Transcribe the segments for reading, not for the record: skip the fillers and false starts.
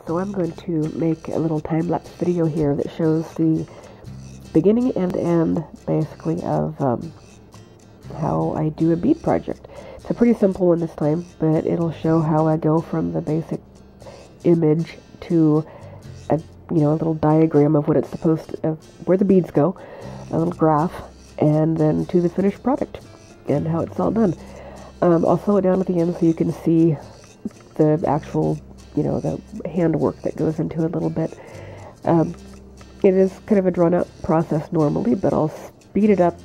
So I'm going to make a little time-lapse video here that shows the beginning and end, basically, of how I do a bead project. It's a pretty simple one this time, but it'll show how I go from the basic image to a little diagram of what it's supposed to, where the beads go, a little graph, and then to the finished product and how it's all done. I'll slow it down at the end so you can see the actual, the handwork that goes into it a little bit. It is kind of a drawn-out process normally, but I'll speed it up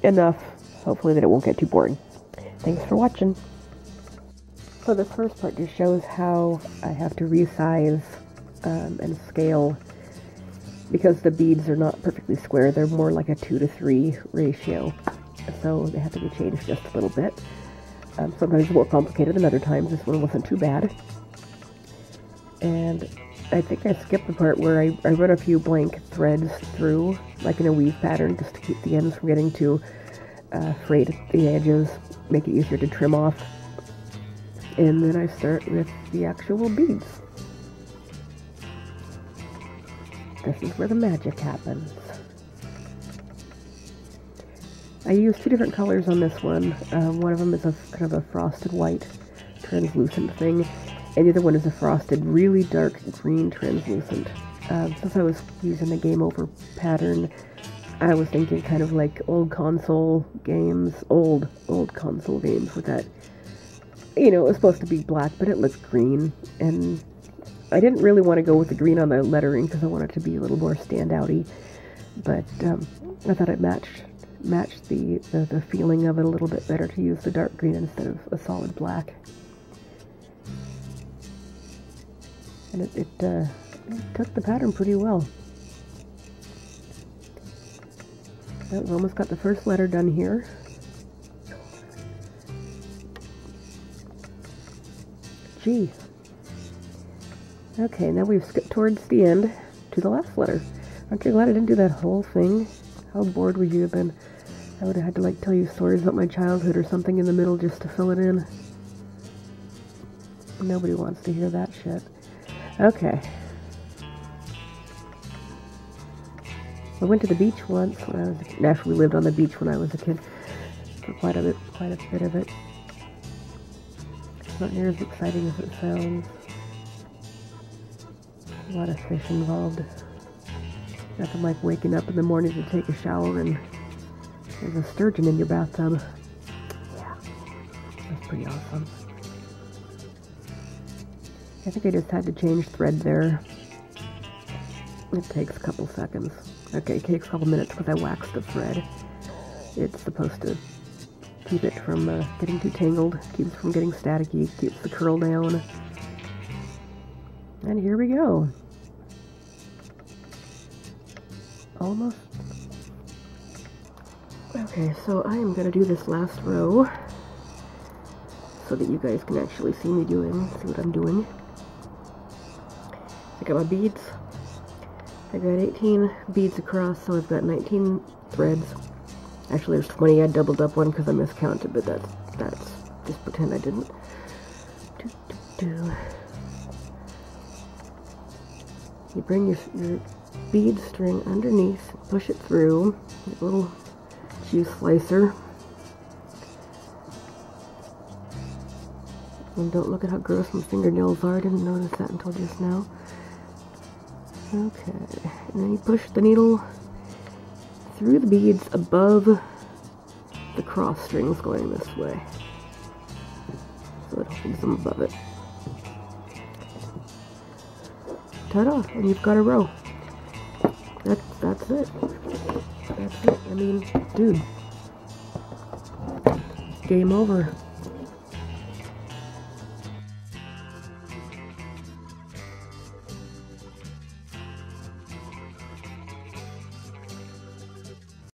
enough, hopefully, that it won't get too boring. Thanks for watching. So this first part just shows how I have to resize and scale, because the beads are not perfectly square. They're more like a 2:3 ratio, so they have to be changed just a little bit. Sometimes more complicated than other times. This one wasn't too bad. And I think I skipped the part where I run a few blank threads through, like in a weave pattern, just to keep the ends from getting too frayed at the edges, make it easier to trim off. And then I start with the actual beads. This is where the magic happens. I use two different colors on this one. One of them is a kind of a frosted white translucent thing, and the other one is a frosted really dark green translucent. Since I was using the game over pattern, I was thinking kind of like old console games with that, it was supposed to be black, but it looks green, and I didn't really want to go with the green on the lettering because I wanted it to be a little more standout-y, but I thought it matched the feeling of it a little bit better to use the dark green instead of a solid black. And it took the pattern pretty well. We've almost got the first letter done here. G. Okay, now we've skipped towards the end to the last letter. Aren't you glad I didn't do that whole thing? How bored would you have been? I would have had to tell you stories about my childhood or something in the middle just to fill it in. Nobody wants to hear that shit. Okay. I went to the beach once when I was a kid. Actually, we lived on the beach when I was a kid for quite a bit of it. It's not near as exciting as it sounds. A lot of fish involved. Nothing like waking up in the morning to take a shower and there's a sturgeon in your bathtub. Yeah, that's pretty awesome. I think I just had to change thread there. It takes a couple seconds. Okay, it takes a couple minutes because I waxed the thread. It's supposed to keep it from getting too tangled, keeps it from getting staticky, keeps the curl down. And here we go. Almost. Okay, so I am going to do this last row so that you guys can actually see what I'm doing. I got my beads. I got 18 beads across, so I've got 19 threads. Actually, there's 20. I doubled up one because I miscounted, but that's just pretend I didn't. You bring your bead string underneath, push it through a little juice slicer, and don't look at how gross my fingernails are. I didn't notice that until just now. Okay, and then you push the needle through the beads above the cross strings going this way, so it holds them above it. Ta-da! And you've got a row. That's it. That's it. I mean, dude. Game over.